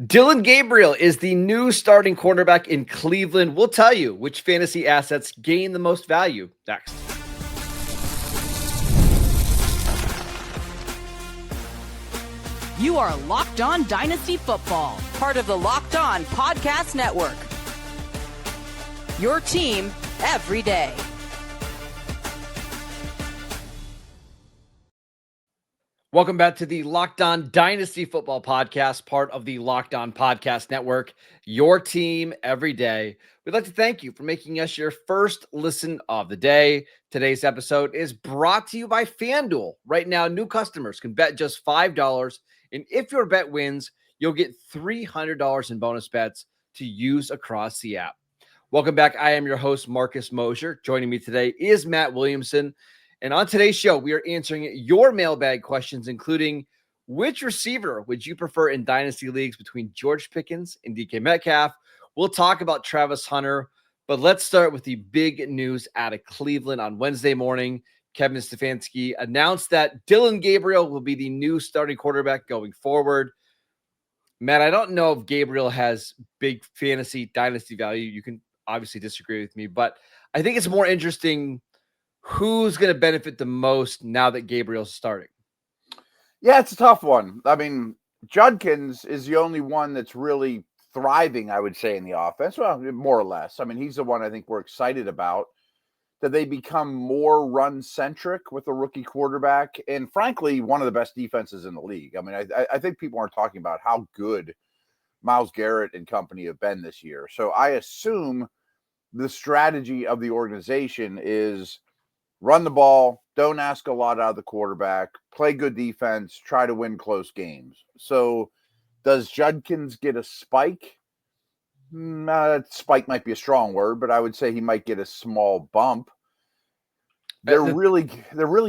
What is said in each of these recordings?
Dillon Gabriel is the new starting cornerback in Cleveland. We'll tell you which fantasy assets gain the most value next. You are Locked On Dynasty Football, part of the Locked On Podcast Network. Your team every day. Welcome back to the Locked On Dynasty Football Podcast, part of the Locked On Podcast Network, your team every day. We'd like to thank you for making us your first listen of the day. Today's episode is brought to you by FanDuel. Right now, new customers can bet just $5, and if your bet wins, you'll get $300 in bonus bets to use across the app. Welcome back. I am your host, Marcus Mosher. Joining me today is Matt Williamson. And on today's show, we are answering your mailbag questions, including which receiver would you prefer in dynasty leagues between George Pickens and DK Metcalf? We'll talk about Travis Hunter, but let's start with the big news out of Cleveland on Wednesday morning. Kevin Stefanski announced that Dillon Gabriel will be the new starting quarterback going forward. Matt, I don't know if Gabriel has big fantasy dynasty value. You can obviously disagree with me, but I think it's more interesting who's going to benefit the most now that Gabriel's starting. Yeah, it's a tough one. I mean, Judkins is the only one that's really thriving, I would say, in the offense. Well, more or less. I mean, he's the one I think we're excited about, that they become more run-centric with a rookie quarterback, and frankly, one of the best defenses in the league. I mean, I think people aren't talking about how good Myles Garrett and company have been this year. So I assume the strategy of the organization is run the ball, don't ask a lot out of the quarterback, play good defense, try to win close games. So does Judkins get a spike? Spike might be a strong word, but I would say he might get a small bump. They're really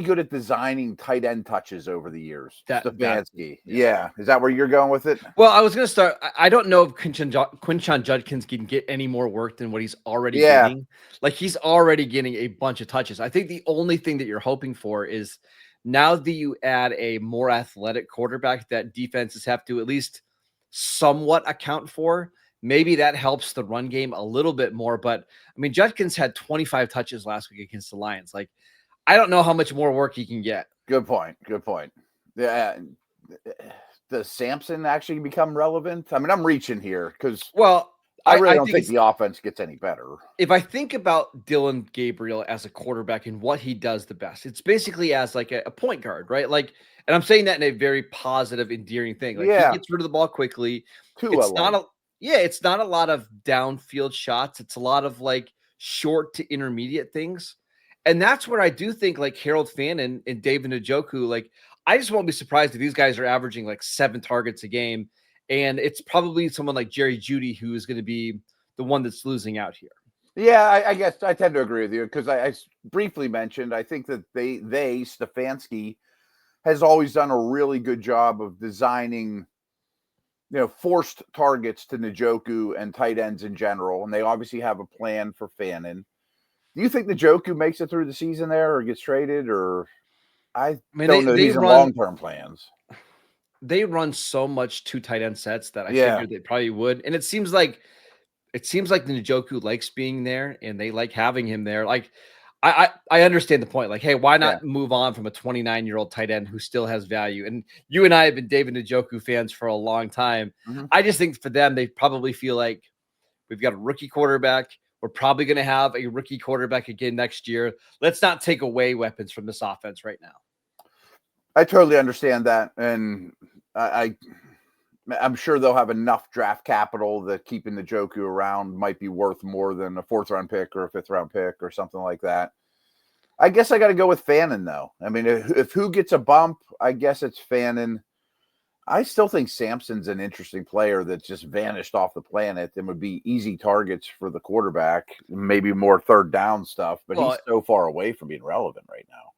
good at designing tight end touches over the years. Stefanski. Yeah. Is that where you're going with it? Well, I was going to start. I don't know if Quinshon Judkins can get any more work than what he's already getting. Like, he's already getting a bunch of touches. I think the only thing that you're hoping for is now that you add a more athletic quarterback that defenses have to at least somewhat account for, maybe that helps the run game a little bit more. But I mean, Judkins had 25 touches last week against the Lions. Like, I don't know how much more work he can get. Good point. Yeah. Does Sampson actually become relevant? I mean, I'm reaching here because, I really don't think the offense gets any better. If I think about Dillon Gabriel as a quarterback and what he does the best, it's basically as like a point guard, right? Like, and I'm saying that in a very positive, endearing thing. Like, he gets rid of the ball quickly. It's not a lot of downfield shots. It's a lot of like short to intermediate things. And that's where I do think like Harold Fannin and David Njoku, like, I just won't be surprised if these guys are averaging like 7 targets a game. And it's probably someone like Jerry Jeudy who is going to be the one that's losing out here. Yeah, I guess I tend to agree with you because I briefly mentioned, I think that Stefanski has always done a really good job of designing, forced targets to Njoku and tight ends in general. And they obviously have a plan for Fannin. Do you think Njoku makes it through the season there or gets traded? Or I don't know these are long-term plans. They run so much 2 tight end sets that I figured they probably would. And it seems like the Njoku likes being there and they like having him there. Like, I understand the point. Like, hey, why not move on from a 29-year-old tight end who still has value? And you and I have been David Njoku fans for a long time. Mm-hmm. I just think for them, they probably feel like we've got a rookie quarterback. We're probably going to have a rookie quarterback again next year. Let's not take away weapons from this offense right now. I totally understand that. And I'm sure they'll have enough draft capital that keeping Njoku around might be worth more than a 4th-round pick or a 5th-round pick or something like that. I guess I got to go with Fannin, though. I mean, if who gets a bump, I guess it's Fannin. I still think Sampson's an interesting player that just vanished off the planet and would be easy targets for the quarterback, maybe more 3rd down stuff, but he's so far away from being relevant right now.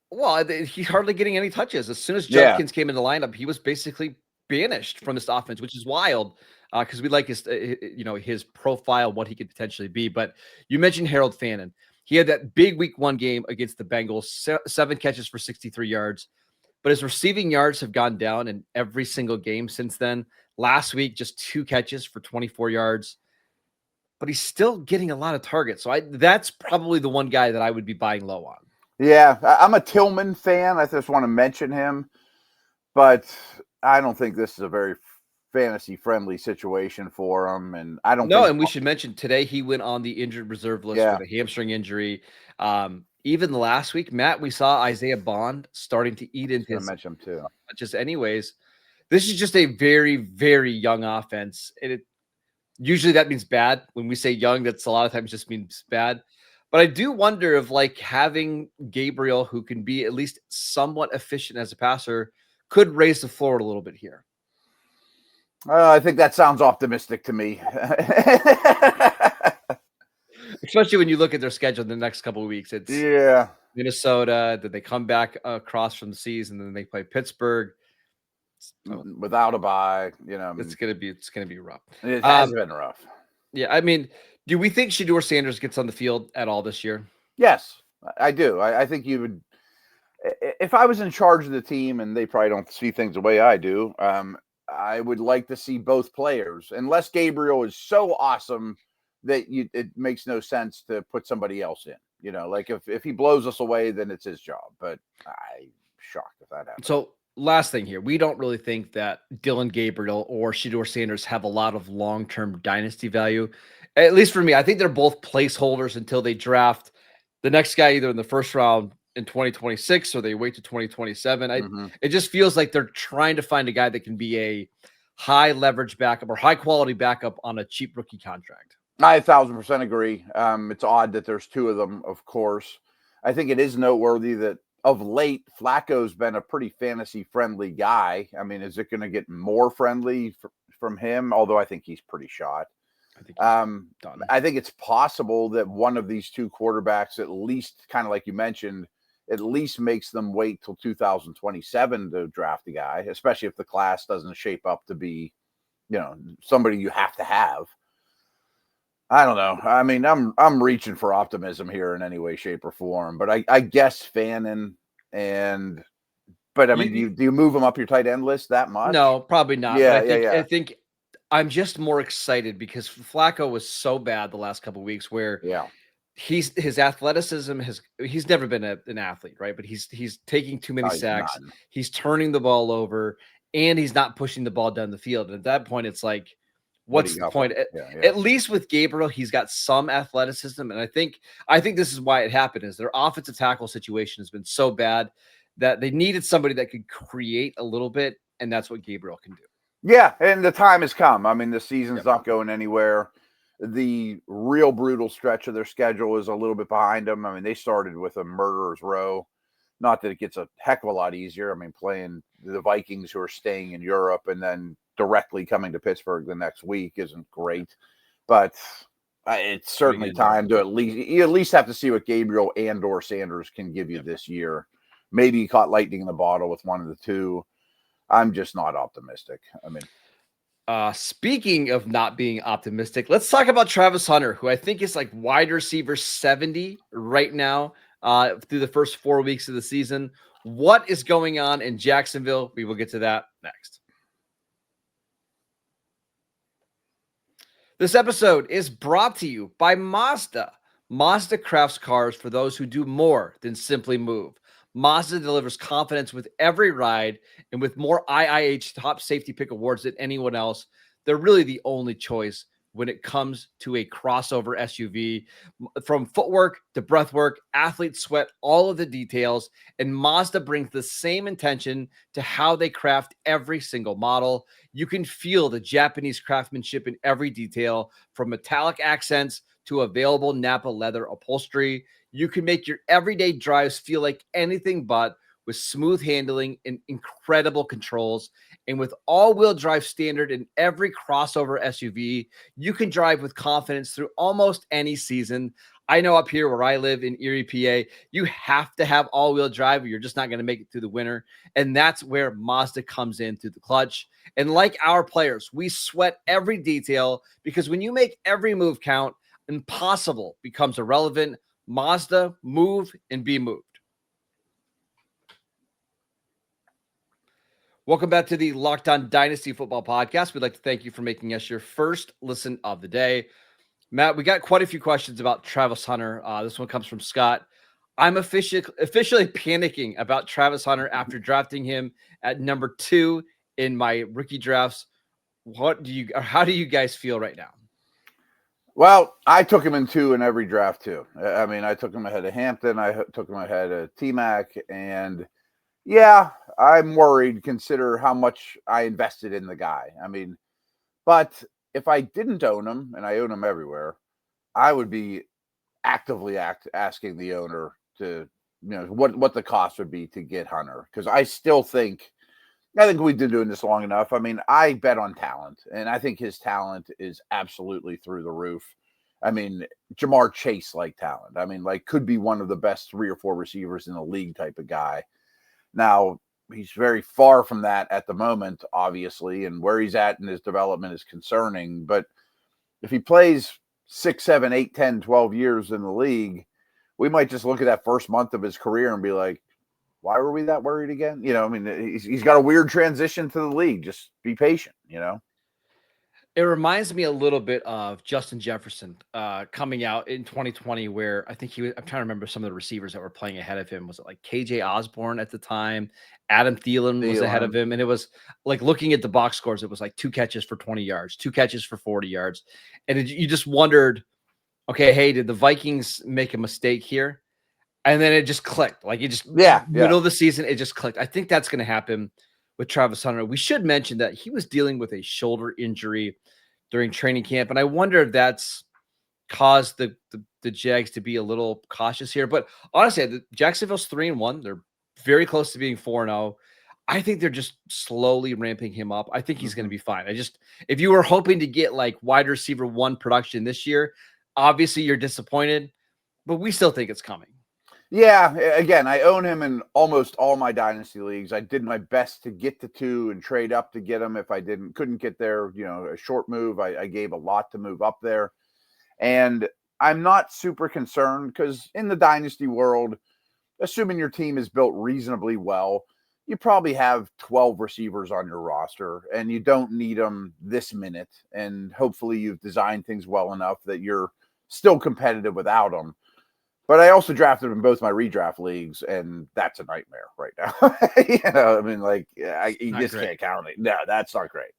Well, he's hardly getting any touches. As soon as Judkins came in the lineup, he was basically banished from this offense, which is wild because we like his profile, what he could potentially be. But you mentioned Harold Fannin. He had that big week 1 game against the Bengals, 7 catches for 63 yards. but his receiving yards have gone down in every single game since then. Last week, just 2 catches for 24 yards, but he's still getting a lot of targets. So that's probably the one guy that I would be buying low on. Yeah, I'm a Tillman fan. I just want to mention him, but I don't think this is a very fantasy-friendly situation for him. And I don't No, think and we should mention today he went on the injured reserve list Yeah. with a hamstring injury. Even last week, Matt, we saw Isaiah Bond starting to eat into his mention him too. Just anyways. This is just a very, very young offense. And usually that means bad. When we say young, that's a lot of times just means bad. But I do wonder if like having Gabriel, who can be at least somewhat efficient as a passer, could raise the floor a little bit here. I think that sounds optimistic to me. Especially when you look at their schedule in the next couple of weeks. It's Minnesota, then they come back across from the seas, and then they play Pittsburgh. Without a bye, it's gonna be rough. It has been rough. Yeah, I mean, do we think Shedeur Sanders gets on the field at all this year? Yes, I do. I think you would. If I was in charge of the team, and they probably don't see things the way I do, I would like to see both players. Unless Gabriel is so awesome that it makes no sense to put somebody else in. Like if he blows us away, then it's his job. But I'm shocked if that happens. So last thing here, we don't really think that Dillon Gabriel or Shedeur Sanders have a lot of long-term dynasty value. At least for me, I think they're both placeholders until they draft the next guy either in the first round in 2026 or they wait to 2027. It just feels like they're trying to find a guy that can be a high leverage backup or high quality backup on a cheap rookie contract. I 1,000% agree. It's odd that there's two of them, of course. I think it is noteworthy that of late, Flacco's been a pretty fantasy-friendly guy. I mean, is it going to get more friendly from him? Although I think he's pretty shot. I think it's possible that one of these two quarterbacks, at least kind of like you mentioned, at least makes them wait till 2027 to draft a guy, especially if the class doesn't shape up to be, somebody you have to have. I don't know. I mean, I'm reaching for optimism here in any way, shape, or form. But I guess Fannin but I mean, do you move him up your tight end list that much? No, probably not. Yeah, I think I'm just more excited because Flacco was so bad the last couple of weeks where his athleticism he's never been an athlete, right? But he's taking too many sacks. He's turning the ball over and he's not pushing the ball down the field. And at that point, it's like, what's the point? At least with Gabriel, he's got some athleticism. And I think this is why it happened is their offensive tackle situation has been so bad that they needed somebody that could create a little bit. And that's what Gabriel can do. Yeah. And the time has come. I mean, the season's not going anywhere. The real brutal stretch of their schedule is a little bit behind them. I mean, they started with a murderer's row. Not that it gets a heck of a lot easier. I mean, playing the Vikings who are staying in Europe and then directly coming to Pittsburgh the next week isn't great, but it's certainly time to at least have to see what Gabriel and or Sanders can give you this year. Maybe you caught lightning in the bottle with one of the two. I'm just not optimistic. I mean, speaking of not being optimistic, let's talk about Travis Hunter, who I think is like wide receiver 70 right now through the first 4 weeks of the season. What is going on in Jacksonville? We will get to that next. This episode is brought to you by Mazda. Mazda crafts cars for those who do more than simply move. Mazda delivers confidence with every ride, and with more IIH top safety pick awards than anyone else, they're really the only choice when it comes to a crossover SUV. From footwork to breathwork, athletes sweat all of the details, and Mazda brings the same intention to how they craft every single model. You can feel the Japanese craftsmanship in every detail, from metallic accents to available Napa leather upholstery. You can make your everyday drives feel like anything but, with smooth handling and incredible controls. And with all-wheel drive standard in every crossover SUV, you can drive with confidence through almost any season. I know up here where I live in Erie, PA, you have to have all-wheel drive or you're just not going to make it through the winter. And that's where Mazda comes in through the clutch. And like our players, we sweat every detail, because when you make every move count, impossible becomes irrelevant. Mazda, move and be moved. Welcome back to the Locked On Dynasty Football Podcast. We'd like to thank you for making us your first listen of the day. Matt, we got quite a few questions about Travis Hunter. This one comes from Scott. I'm officially panicking about Travis Hunter after drafting him at number 2 in my rookie drafts. How do you guys feel right now? Well, I took him in 2 in every draft too. I mean, I took him ahead of Hampton. I took him ahead of T-Mac. And yeah, I'm worried, consider how much I invested in the guy. I mean, but if I didn't own him, and I own him everywhere, I would be actively asking the owner to, what the cost would be to get Hunter. Because I think we've been doing this long enough. I mean, I bet on talent, and I think his talent is absolutely through the roof. I mean, Jamar Chase-like talent. I mean, could be one of the best 3 or 4 receivers in the league type of guy. Now, he's very far from that at the moment, obviously, and where he's at in his development is concerning. But if he plays 6, 7, 8, 10, 12 years in the league, we might just look at that first month of his career and be like, why were we that worried again? He's got a weird transition to the league. Just be patient, It reminds me a little bit of Justin Jefferson coming out in 2020, where I think I'm trying to remember some of the receivers that were playing ahead of him. Was it like KJ Osborne at the time? Adam Thielen was ahead of him. And it was like looking at the box scores, it was like 2 catches for 20 yards, 2 catches for 40 yards. And you just wondered, okay, hey, did the Vikings make a mistake here? And then it just clicked. Middle of the season, it just clicked. I think that's going to happen with Travis Hunter. We should mention that he was dealing with a shoulder injury during training camp. And I wonder if that's caused the Jags to be a little cautious here. But honestly, Jacksonville's 3-1. They're very close to being 4-0. I think they're just slowly ramping him up. I think he's going to be fine. If you were hoping to get wide receiver 1 production this year, obviously you're disappointed, but we still think it's coming. Yeah, again, I own him in almost all my dynasty leagues. I did my best to get to 2 and trade up to get him. If I couldn't get there, a short move, I gave a lot to move up there. And I'm not super concerned because in the dynasty world, assuming your team is built reasonably well, you probably have 12 receivers on your roster and you don't need them this minute. And hopefully you've designed things well enough that you're still competitive without them. But I also drafted him in both my redraft leagues, and that's a nightmare right now. You just can't count it. No, that's not great.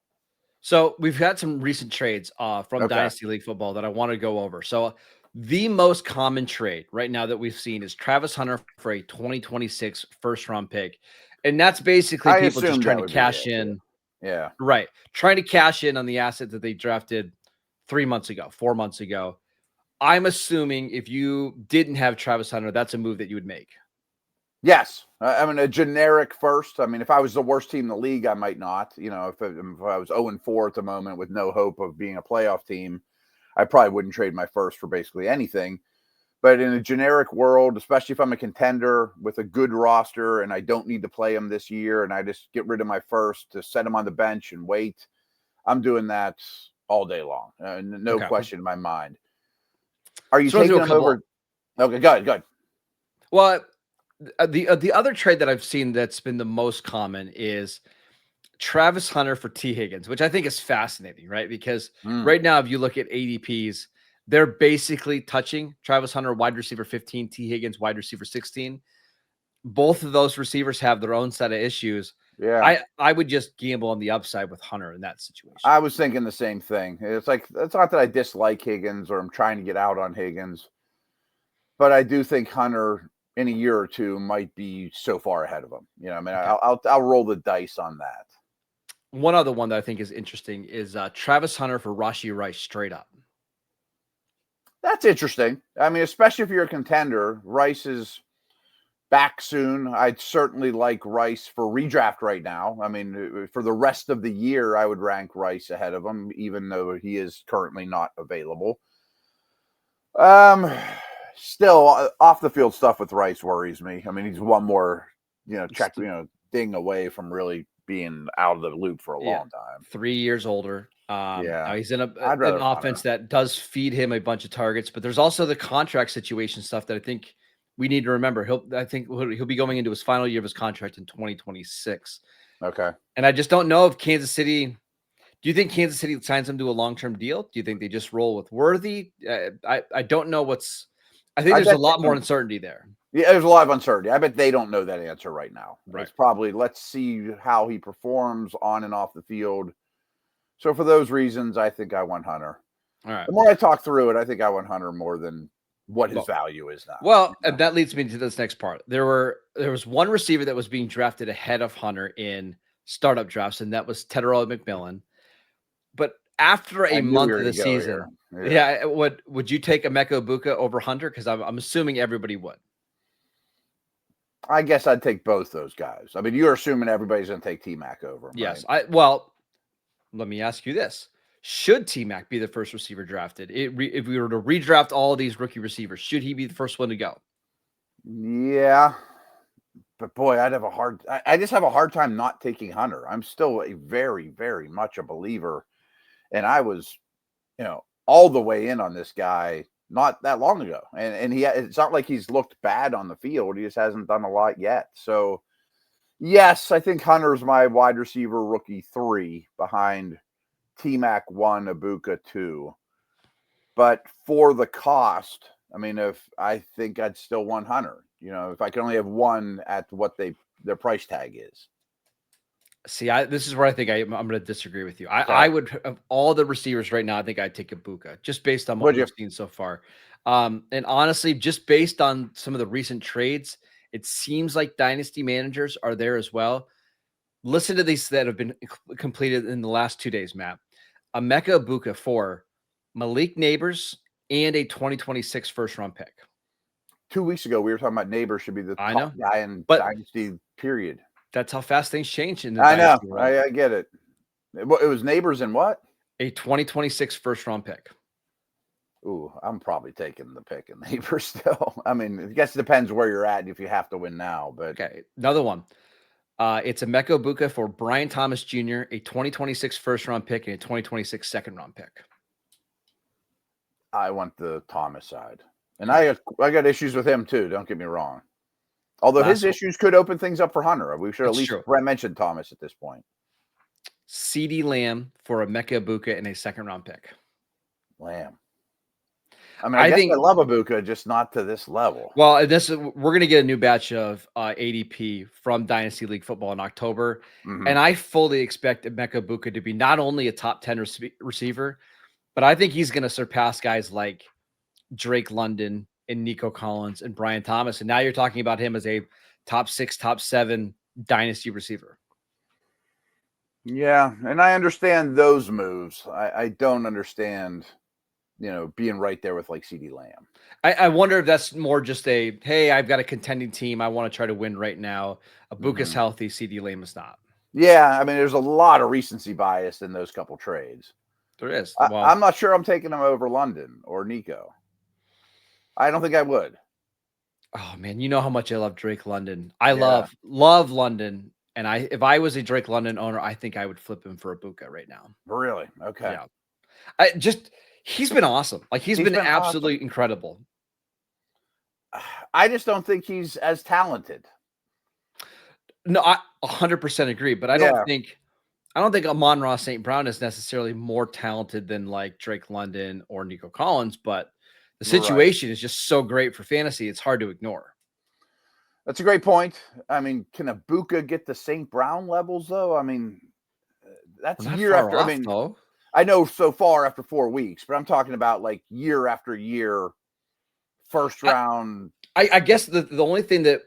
So we've had some recent trades from Dynasty League football that I want to go over. So the most common trade right now that we've seen is Travis Hunter for a 2026 first-round pick. And that's basically people just trying to cash in. Yeah. Right. Trying to cash in on the asset that they drafted 4 months ago. I'm assuming if you didn't have Travis Hunter, that's a move that you would make. Yes. I mean, a generic first. I mean, if I was the worst team in the league, I might not. If I was 0-4 at the moment with no hope of being a playoff team, I probably wouldn't trade my first for basically anything. But in a generic world, especially if I'm a contender with a good roster and I don't need to play him this year and I just get rid of my first to set him on the bench and wait, I'm doing that all day long. No question in my mind. Are you taking them over? Okay, go ahead. Well, the other trade that I've seen that's been the most common is Travis Hunter for T. Higgins, which I think is fascinating, right? Because right now, if you look at ADPs, they're basically touching Travis Hunter, wide receiver 15, T. Higgins, wide receiver 16. Both of those receivers have their own set of issues. Yeah, I would just gamble on the upside with Hunter in that situation. I was thinking the same thing. It's not that I dislike Higgins or I'm trying to get out on Higgins, but I do think Hunter in a year or 2 might be so far ahead of him. I'll roll the dice on that. One other one that I think is interesting is Travis Hunter for Rashee Rice straight up. That's interesting. I mean, especially if you're a contender, Rice is back soon. I'd certainly like Rice for redraft right now. I mean, for the rest of the year, I would rank Rice ahead of him, even though he is currently not available. Still, off the field stuff with Rice worries me. I mean, he's one more, ding away from really being out of the loop for a long time. 3 years older. He's in an offense that does feed him a bunch of targets, but there's also the contract situation stuff that I think we need to remember. He'll be going into his final year of his contract in 2026. Okay. And I just don't know if Kansas City. Do you think Kansas City signs him to a long-term deal? Do you think they just roll with Worthy? I don't know what's. I think I there's a bet lot they more don't. uncertainty there. Yeah, there's a lot of uncertainty. I bet they don't know that answer right now. Right. It's probably let's see how he performs on and off the field. So for those reasons, I think I want Hunter. All right. The more I talk through it, I think I want Hunter more than what his value is now. Well, and that leads me to this next part. There was one receiver that was being drafted ahead of Hunter in startup drafts, and that was Tedderell McMillan. But after a month of the season, would you take Emeka Egbuka over Hunter? Because I'm assuming everybody would. I guess I'd take both those guys. I mean, you're assuming everybody's going to take T-Mac over him, Yes. right? Well, let me ask you this. Should T-Mac be the first receiver drafted? If we were to redraft all of these rookie receivers, should he be the first one to go? Yeah. But boy, I just have a hard time not taking Hunter. I'm still a very, very much a believer. And I was, all the way in on this guy not that long ago. And it's not like he's looked bad on the field. He just hasn't done a lot yet. So yes, I think Hunter's my wide receiver rookie 3 behind T-Mac 1, Egbuka 2. But for the cost, I mean, I think I'd still want Hunter. If I can only have one at what their price tag is. See, this is where I think I'm going to disagree with you. I would, of all the receivers right now, I think I'd take Egbuka just based on what we've seen so far. And honestly, just based on some of the recent trades, it seems like dynasty managers are there as well. Listen to these that have been completed in the last 2 days, Matt. Emeka Egbuka for Malik Neighbors and a 2026 first-round pick. 2 weeks ago, we were talking about Neighbors should be the top guy in dynasty, period. That's how fast things change in the dynasty. I know. Right? I get it. It was Neighbors and what? A 2026 first-round pick. Ooh, I'm probably taking the pick in Neighbors still. I mean, I guess it depends where you're at if you have to win now. But okay, another one. It's Emeka Egbuka for Brian Thomas Jr., a 2026 first-round pick and a 2026 second-round pick. I want the Thomas side. And I got issues with him too, don't get me wrong. Although his issues could open things up for Hunter. We should at least mention Thomas at this point. CeeDee Lamb for Emeka Egbuka and a second-round pick. Lamb. I mean, I think I love Egbuka, just not to this level. Well, we're going to get a new batch of ADP from Dynasty League Football in October, and I fully expect Emeka Egbuka to be not only a top 10 receiver, but I think he's going to surpass guys like Drake London and Nico Collins and Brian Thomas. And now you're talking about him as a top 6, top 7 dynasty receiver. Yeah, and I understand those moves. I don't understand, being right there with like CeeDee Lamb. I wonder if that's more just hey, I've got a contending team. I want to try to win right now. Egbuka's healthy. CeeDee Lamb is not. Yeah, I mean, there's a lot of recency bias in those couple trades. There is. I'm not sure I'm taking him over London or Nico. I don't think I would. Oh man, you know how much I love Drake London. I love London, and if I was a Drake London owner, I think I would flip him for Egbuka right now. Really? Okay. Yeah. He's been awesome. Like he's been absolutely incredible. I just don't think he's as talented. No, I 100% agree, but I don't think Amon-Ra St. Brown is necessarily more talented than like Drake London or Nico Collins, but the situation is just so great for fantasy. It's hard to ignore. That's a great point. I mean, can Egbuka get the St. Brown levels though? I mean, that's year after. I mean, though. I know so far after 4 weeks, but I'm talking about like year after year, first round. I guess the only thing that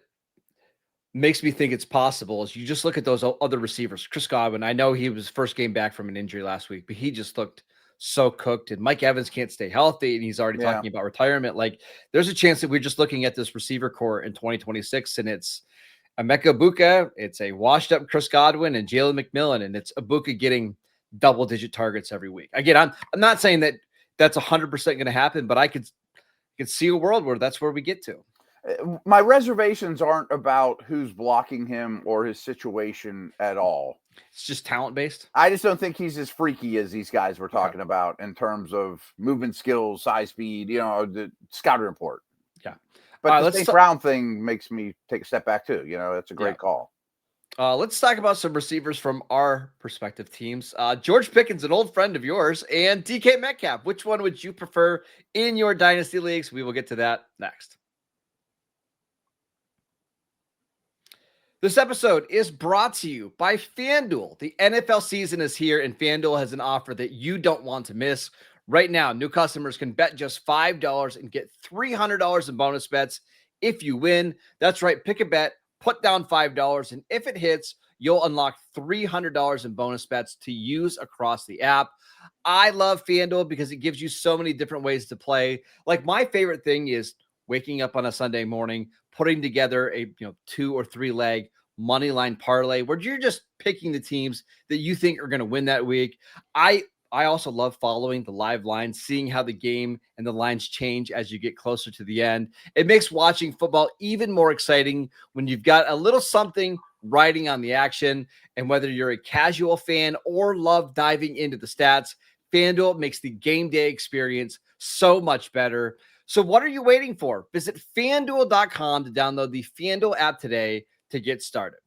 makes me think it's possible is you just look at those other receivers. Chris Godwin, I know he was first game back from an injury last week, but he just looked so cooked, and Mike Evans can't stay healthy, and he's already talking about retirement. Like there's a chance that we're just looking at this receiver core in 2026, and it's Emeka Egbuka, it's a washed up Chris Godwin and Jalen McMillan, and it's Egbuka getting double-digit targets every week. Again, I'm not saying that that's 100% going to happen, but I could see a world where that's where we get to. My reservations aren't about who's blocking him or his situation at all. It's just talent-based. I just don't think he's as freaky as these guys we're talking about in terms of movement skills, size, speed, the scouting report. Yeah. But the St. Brown thing makes me take a step back too. That's a great call. Let's talk about some receivers from our perspective teams. George Pickens, an old friend of yours, and DK Metcalf. Which one would you prefer in your dynasty leagues? We will get to that next. This episode is brought to you by FanDuel. The NFL season is here, and FanDuel has an offer that you don't want to miss. Right now, new customers can bet just $5 and get $300 in bonus bets if you win. That's right. Pick a bet, put down $5, and if it hits, you'll unlock $300 in bonus bets to use across the app. I love FanDuel because it gives you so many different ways to play. Like, my favorite thing is waking up on a Sunday morning, putting together a 2 or 3 leg money line parlay where you're just picking the teams that you think are going to win that week. I also love following the live lines, seeing how the game and the lines change as you get closer to the end. It makes watching football even more exciting when you've got a little something riding on the action. And whether you're a casual fan or love diving into the stats, FanDuel makes the game day experience so much better. So what are you waiting for? Visit FanDuel.com to download the FanDuel app today to get started.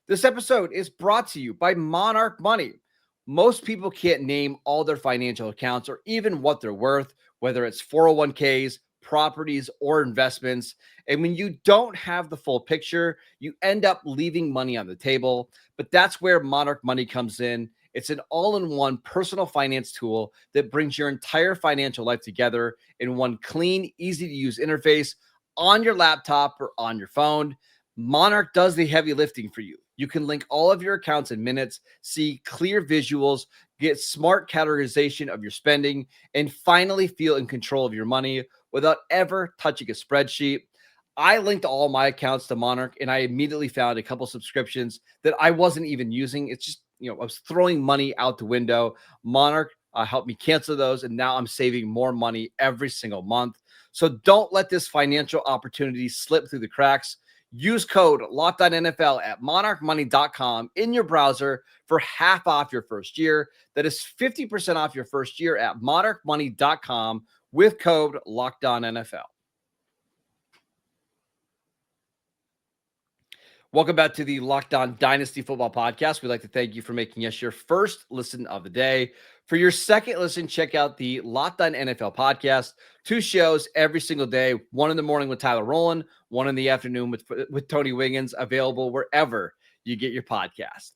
This episode is brought to you by Monarch Money. Most people can't name all their financial accounts or even what they're worth, whether it's 401ks, properties, or investments. And when you don't have the full picture, you end up leaving money on the table. But that's where Monarch Money comes in. It's an all-in-one personal finance tool that brings your entire financial life together in one clean, easy-to-use interface on your laptop or on your phone. Monarch does the heavy lifting for you. You can link all of your accounts in minutes, see clear visuals, get smart categorization of your spending, and finally feel in control of your money without ever touching a spreadsheet. I linked all my accounts to Monarch, and I immediately found a couple subscriptions that I wasn't even using. It's just, I was throwing money out the window. Monarch helped me cancel those, and now I'm saving more money every single month. So don't let this financial opportunity slip through the cracks. Use code LOCKEDONNFL at monarchmoney.com in your browser for half off your first year. That is 50% off your first year at monarchmoney.com with code LOCKEDONNFL. Welcome back to the Locked On Dynasty Football Podcast. We'd like to thank you for making us your first listen of the day. For your second listen, check out the Locked On NFL Podcast. 2 shows every single day, one in the morning with Tyler Rowland, one in the afternoon with Tony Wiggins, available wherever you get your podcast.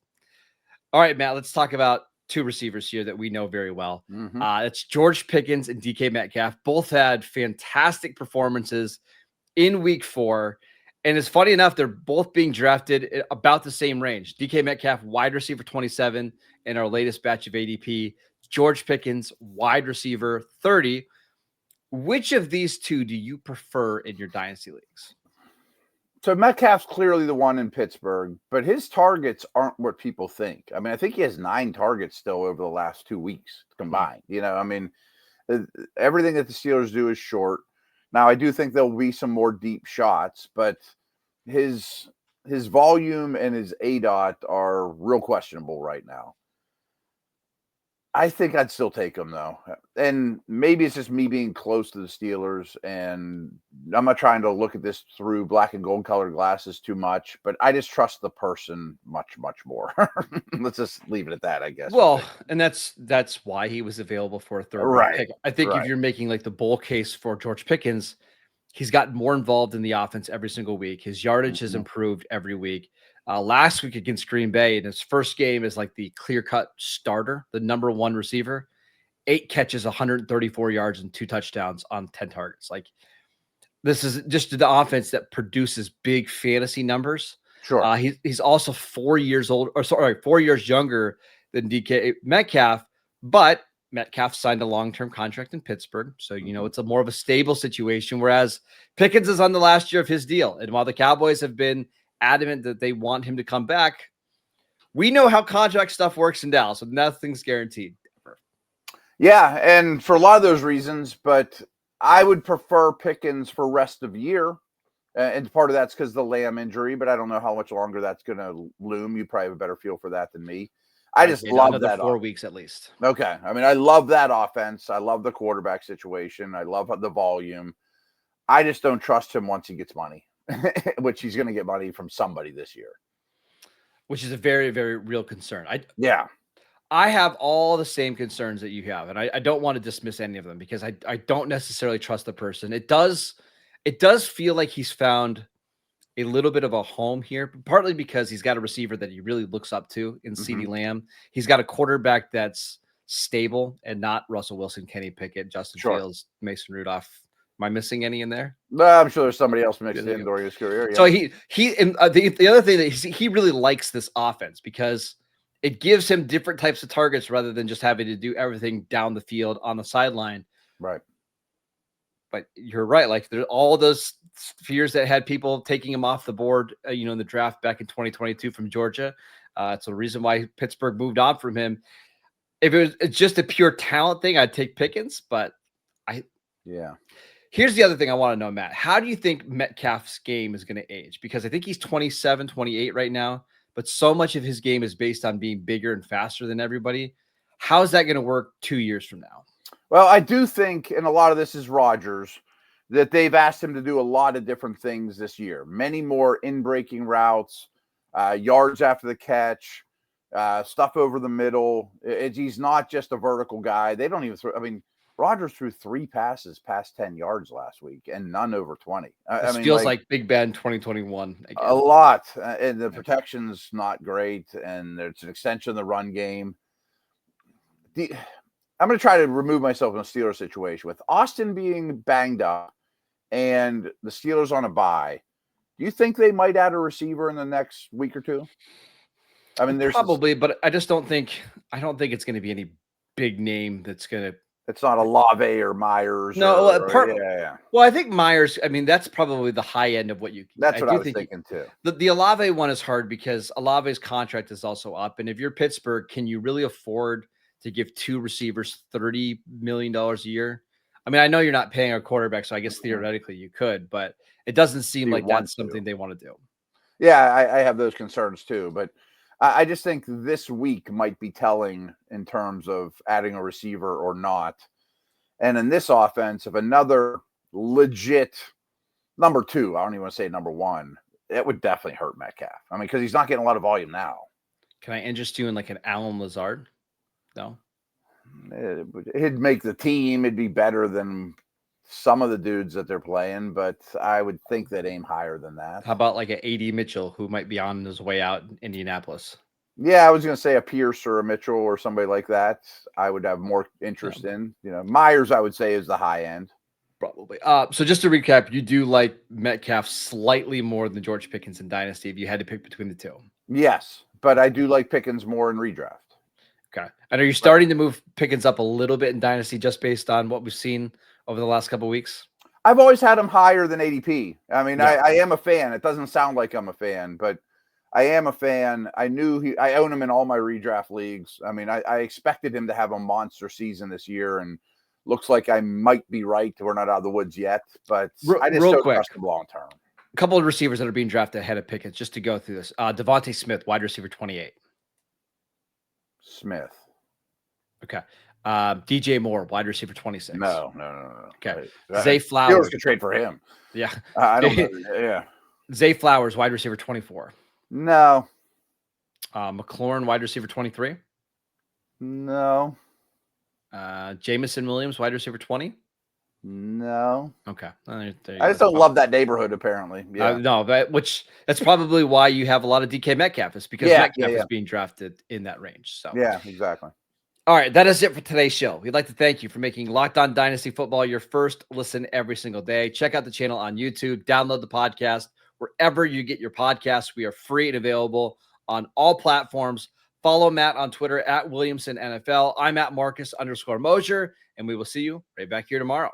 All right, Matt, let's talk about 2 receivers here that we know very well. It's George Pickens and DK Metcalf. Both had fantastic performances in week 4. And it's funny enough, they're both being drafted at about the same range. DK Metcalf, wide receiver 27 in our latest batch of ADP. George Pickens, wide receiver 30. Which of these 2 do you prefer in your dynasty leagues? So Metcalf's clearly the one in Pittsburgh, but his targets aren't what people think. I mean, I think he has 9 targets still over the last 2 weeks combined. Everything that the Steelers do is short. Now, I do think there'll be some more deep shots, but his volume and his ADOT are real questionable right now. I think I'd still take him, though. And maybe it's just me being close to the Steelers, and I'm not trying to look at this through black and gold colored glasses too much, but I just trust the person much, much more. Let's just leave it at that, I guess. Well, and that's why he was available for a third round pick. I think if you're making like the bull case for George Pickens, he's gotten more involved in the offense every single week. His yardage has improved every week. Last week against Green Bay, in his first game as like the clear-cut starter, the number 1 receiver, 8 catches, 134 yards, and 2 touchdowns on 10 targets. Like, this is just the offense that produces big fantasy numbers. Sure. He's also 4 years younger than DK Metcalf, but Metcalf signed a long-term contract in Pittsburgh. So, it's a more of a stable situation, whereas Pickens is on the last year of his deal. And while the Cowboys have been adamant that they want him to come back, we know how contract stuff works in Dallas, so nothing's guaranteed. Yeah, and for a lot of those reasons, but I would prefer Pickens for rest of year. And part of that's because of the Lamb injury, but I don't know how much longer that's going to loom. You probably have a better feel for that than me. I just love that. 4 weeks at least. Okay. I mean, I love that offense. I love the quarterback situation. I love the volume. I just don't trust him once he gets money, which he's going to get money from somebody this year. which is a very, very real concern. Yeah. I have all the same concerns that you have, and I don't want to dismiss any of them because I don't necessarily trust the person. It does feel like he's found a little bit of a home here, partly because he's got a receiver that he really looks up to in CeeDee Lamb. He's got a quarterback that's stable and not Russell Wilson, Kenny Pickett, Justin Fields, Mason Rudolph. Am I missing any in there? No, I'm sure there's somebody else mixed in during his career. Yeah. So the other thing that he really likes this offense because it gives him different types of targets rather than just having to do everything down the field on the sideline. Right. But you're right. Like there's all those fears that had people taking him off the board, in the draft back in 2022 from Georgia. It's the reason why Pittsburgh moved on from him. If it's just a pure talent thing, I'd take Pickens. But here's the other thing I want to know, Matt. How do you think Metcalf's game is going to age? Because I think he's 27, 28 right now, but so much of his game is based on being bigger and faster than everybody. How is that going to work 2 years from now? Well, I do think, and a lot of this is Rodgers, that they've asked him to do a lot of different things this year. Many more in-breaking routes, yards after the catch, stuff over the middle. He's not just a vertical guy. They don't even throw. I mean, Rodgers threw 3 passes past 10 yards last week and none over 20. This feels like Big Ben 2021. Again. A lot. And the protection's not great. And there's an extension of the run game. I'm going to try to remove myself in a Steelers situation. With Austin being banged up and the Steelers on a bye, do you think they might add a receiver in the next week or two? I mean, there's probably, but I just don't think it's going to be any big name that's going to. It's not Olave or Myers. No, Well, I think Myers. I mean, that's probably the high end of what you. That's what I was thinking too. The Olave one is hard because Olave's contract is also up, and if you're Pittsburgh, can you really afford to give 2 receivers $30 million a year? I mean, I know you're not paying a quarterback, so I guess theoretically you could, but it doesn't seem like that's something they want to do. Yeah, I have those concerns too, but I just think this week might be telling in terms of adding a receiver or not. And in this offense, if another legit number 2, I don't even want to say number 1, it would definitely hurt Metcalf. I mean, because he's not getting a lot of volume now. Can I interest you in like an Allen Lazard? No. He'd make the team. It'd be better than some of the dudes that they're playing, but I would think they'd aim higher than that. How about like an AD Mitchell who might be on his way out in Indianapolis? Yeah, I was going to say a Pierce or a Mitchell or somebody like that. I would have more interest in. Myers, I would say, is the high end. Probably. So just to recap, you do like Metcalf slightly more than George Pickens in Dynasty if you had to pick between the two. Yes, but I do like Pickens more in redraft. Okay. And are you starting to move Pickens up a little bit in Dynasty just based on what we've seen over the last couple of weeks? I've always had him higher than ADP. I mean, I am a fan. It doesn't sound like I'm a fan, but I am a fan. I own him in all my redraft leagues. I mean, I expected him to have a monster season this year, and looks like I might be right. We're not out of the woods yet, but I just don't trust him long term. A couple of receivers that are being drafted ahead of Pickens, just to go through this. Devontae Smith, wide receiver 28. Smith. Okay. DJ Moore, wide receiver 26. No. Okay. Zay Flowers. Steelers could trade for him. Yeah. I don't know. Yeah. Zay Flowers, wide receiver 24. No. McLaurin, wide receiver 23. No. Jamison Williams, wide receiver 20. No. Okay. I just don't love that neighborhood, apparently. Yeah. No, but that's probably why you have a lot of DK Metcalf, is because Metcalf is being drafted in that range. So yeah, exactly. All right, that is it for today's show. We'd like to thank you for making Locked On Dynasty Football your first listen every single day. Check out the channel on YouTube, download the podcast wherever you get your podcasts. We are free and available on all platforms. Follow Matt on Twitter at Williamson NFL. I'm at Marcus _Mosher, and we will see you right back here tomorrow.